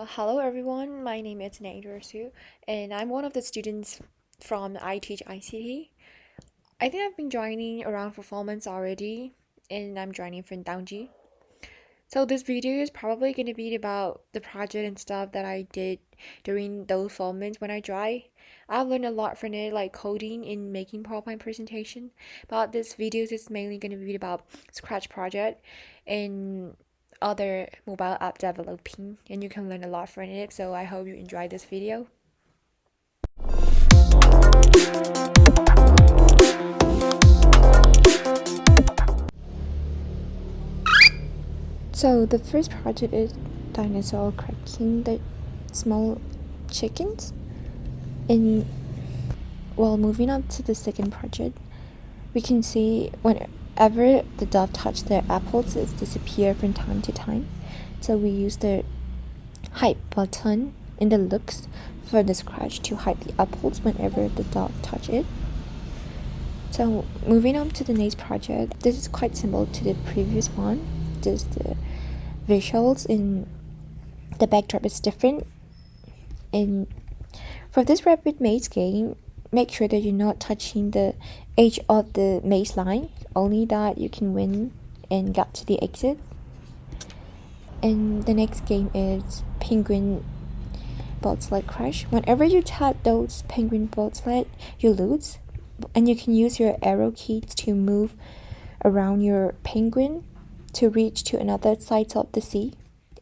Hello everyone, my name is Eaindrasu and I'm one of the students from I teach ICT. I think I've been joining around for 4 months already and I'm joining from Dangji. So this video is probably going to be about the project and stuff that I did during those 4 months when I joined. I've learned a lot from it, like coding and making PowerPoint presentation, but this video is mainly going to be about Scratch project and other mobile app developing, and you can learn a lot from it, so I hope you enjoy this video. So the first project is dinosaur cracking the small chickens, and while moving on to the second project, we can see whenever the dove touch their apples, it disappears from time to time. So we use the hide button in the looks for the scratch to hide the apples whenever the dove touch it. So moving on to the next project, this is quite similar to the previous one. Just the visuals in the backdrop is different. And for this rapid maze game, make sure that you're not touching the edge of the maze line, only that you can win and get to the exit. And the next game is penguin bobsled crash. Whenever you tap those penguin bobsled, you lose, and you can use your arrow keys to move around your penguin to reach to another side of the sea.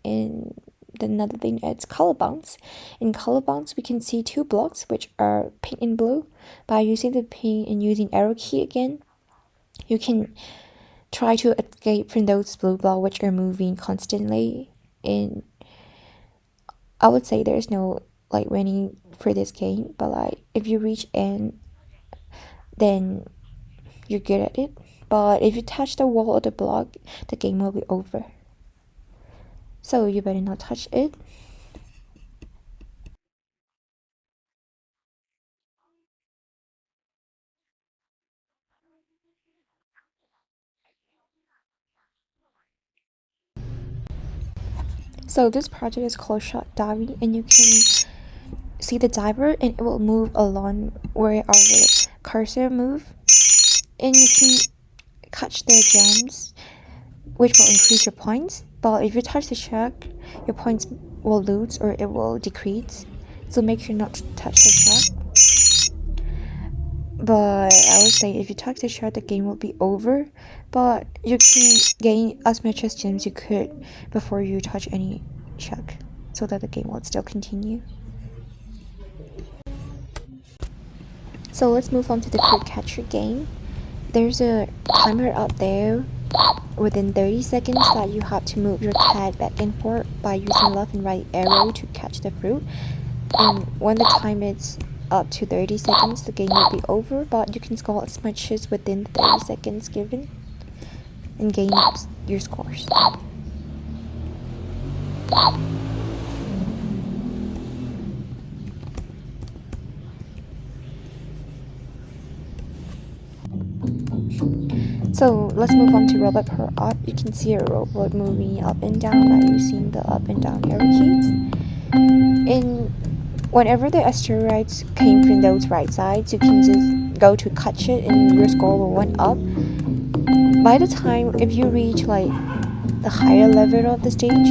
And another thing is color bounce. In color bounce, we can see two blocks which are pink and blue. By using the pink and using arrow key again, you can try to escape from those blue blocks which are moving constantly. And I would say there's no winning for this game, but if you reach end, then you're good at it. But if you touch the wall or the block, the game will be over. So you better not touch it. So this project is called shot diving, and you can see the diver and it will move along where our cursor move, and you can catch the gems which will increase your points. But if you touch the shark, your points will lose or it will decrease, so make sure not to touch the shark. But I would say if you touch the shark, the game will be over, but you can gain as much as gems you could before you touch any shark, so that the game will still continue. So let's move on to the fruit catcher game. There's a timer up there within 30 seconds that you have to move your cat back and forth by using left and right arrow to catch the fruit. And when the time is up to 30 seconds, the game will be over, but you can score as much as within 30 seconds given and gain your scores. So let's move on to robot power up. You can see a robot moving up and down by using the up and down arrow keys. And whenever the asteroids came from those right sides, you can just go to catch it and your score will went up. By the time, if you reach the higher level of the stage,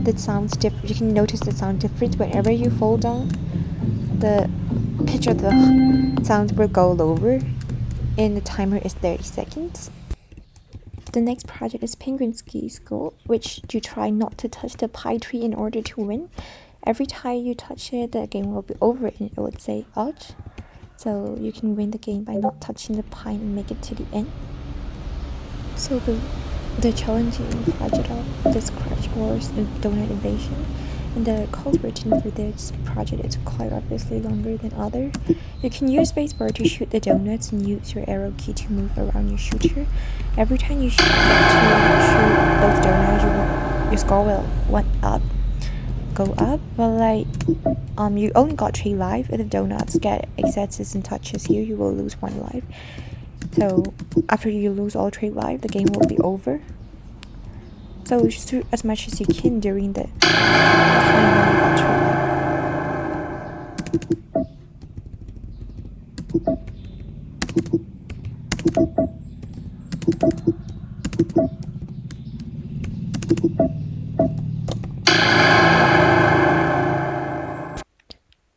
that sounds different. You can notice the sound difference. Whenever you fall down, the pitch of the sound will go lower, and the timer is 30 seconds. The next project is Penguin Ski School, which you try not to touch the pine tree in order to win. Every time you touch it, the game will be over and it would say out. So you can win the game by not touching the pine and make it to the end. So the challenging project of this Scratch was the donut invasion, and the code written for this project is quite obviously longer than others. You can use spacebar to shoot the donuts and use your arrow key to move around your shooter. Every time you shoot those donuts, your score will go up, but you only got 3 life. If the donuts get excesses and touches you, you will lose 1 life. So after you lose all 3 life, the game will be over. So just do as much as you can during the time when you got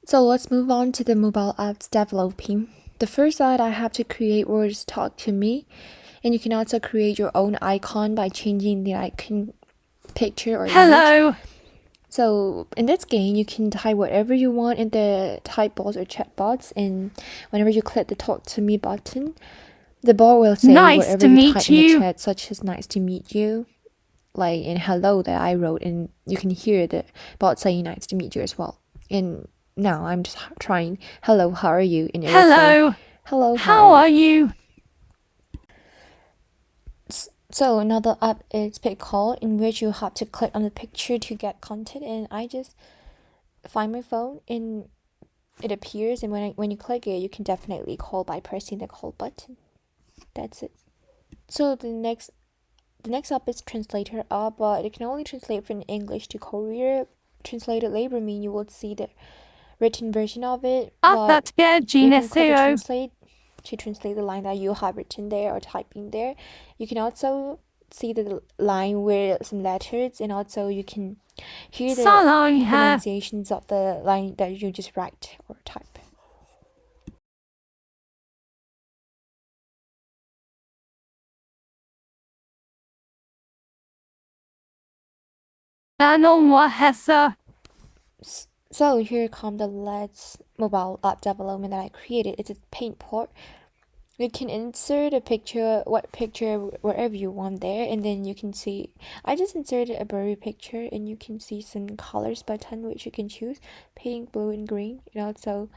So let's move on to the mobile apps developing. The first side I have to create words talk to me, and you can also create your own icon by changing the icon picture or Hello. image. So in this game, you can type whatever you want in the type box or chat box, and whenever you click the talk to me button, the bot will say Nice whatever to you meet type in you. the chat, such as nice to meet you, like in hello that I wrote, and you can hear the bot saying nice to meet you as well. And now I'm just trying hello, how are you? And it will Hello. say hello, How are you? So another app is Pickcall, in which you have to click on the picture to get content, and I just find my phone and it appears, and when you click it, you can definitely call by pressing the call button. That's it. So the next app is Translator app, but it can only translate from English to Korean. Translated label mean you will see the written version of it, but you can click 𝐒𝐥𝐚𝐬𝐬 to translate the line that you have written there or typing there. You can also see the line with some letters, and also you can hear the pronunciations of the line that you just write or type. So here come the last mobile app development that I created. It's a paint pot. You can insert a picture, wherever you want there, and then you can see, I just inserted a blurry picture, and you can see some colors button which you can choose, pink, blue, and green. And also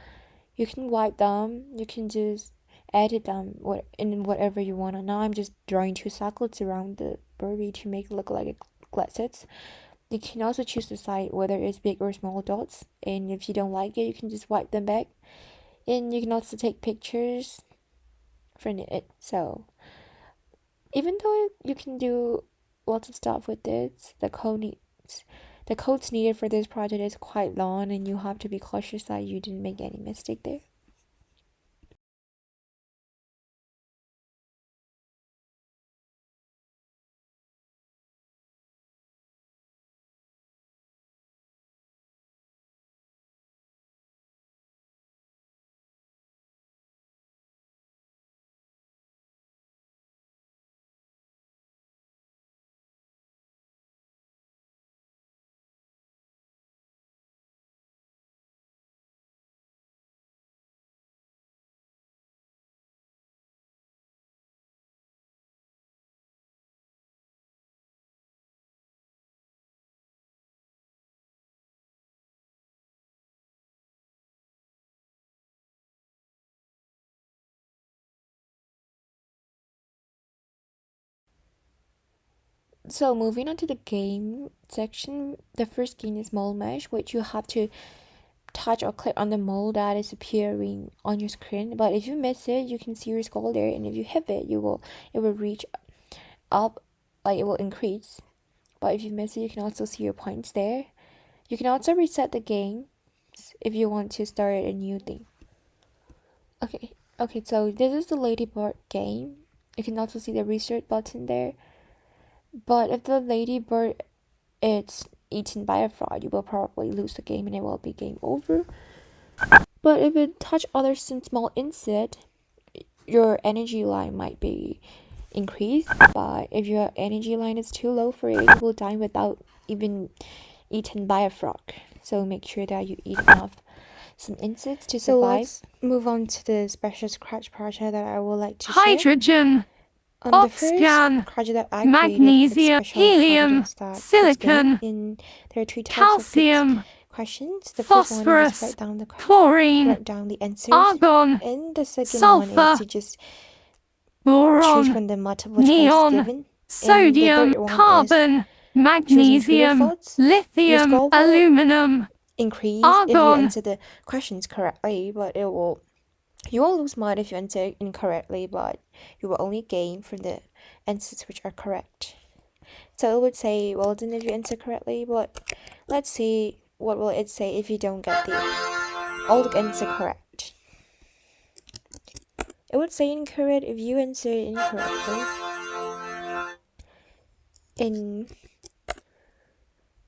you can wipe them, you can just edit them in whatever you want. Now I'm just drawing 2 circles around the blurry to make it look like glasses. You can also choose the size, whether it's big or small dots, and if you don't like it, you can just wipe them back. And you can also take pictures from it. So even though you can do lots of stuff with this, the codes needed for this project is quite long, and you have to be cautious that you didn't make any mistake there. So moving on to the game section, the first game is mold mesh, which you have to touch or click on the mold that is appearing on your screen. But if you miss it, you can see your score there, and if you hit it, it will reach up, like it will increase. But if you miss it, you can also see your points there. You can also reset the game if you want to start a new thing. Okay, so this is the ladybird game. You can also see the restart button there. But if the ladybird is eaten by a frog, you will probably lose the game and it will be game over. But if it touch other small insect, your energy line might be increased. But if your energy line is too low for it, you will die without even eaten by a frog. So make sure that you eat enough some insects to survive. So let's move on to the special scratch project that I would like to share. Hydrogen, The first oxygen, project that I magnesium, created, helium, silicon, and there are 2 types calcium, of questions. The first one is phosphorus, write down the chlorine, write down the answers, argon, and the second sulfur, one is to just choose boron, from the multiple choice neon, given. sodium, carbon, magnesium, lithium, aluminum, increase argon. if you answer the questions correctly, but you won't lose money if you answer incorrectly, but you will only gain from the answers which are correct. So it would say, well done if you answer correctly, but let's see what will it say if you don't get the old answer correct. It would say incorrect if you answered incorrectly.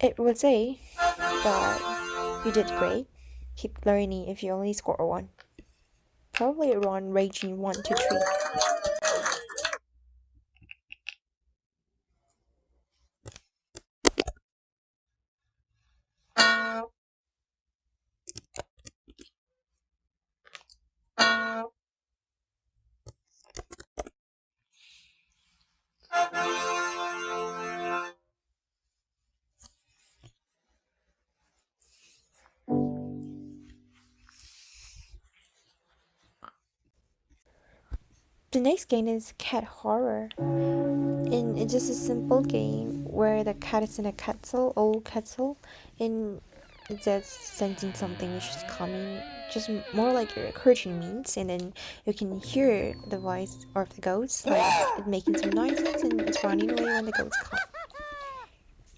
It would say that you did great. Keep learning if you only score 1. Probably around ranging 1 to 3. The next game is cat horror, and it's just a simple game where the cat is in a castle, old castle, and it's just sensing something which is coming, just more like your curtain means, and then you can hear the voice of the ghost, like it making some noises and it's running away when the ghost comes.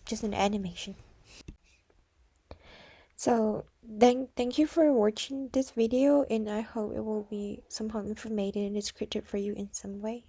Just an animation. So thank you for watching this video, and I hope it will be somehow informative and descriptive for you in some way.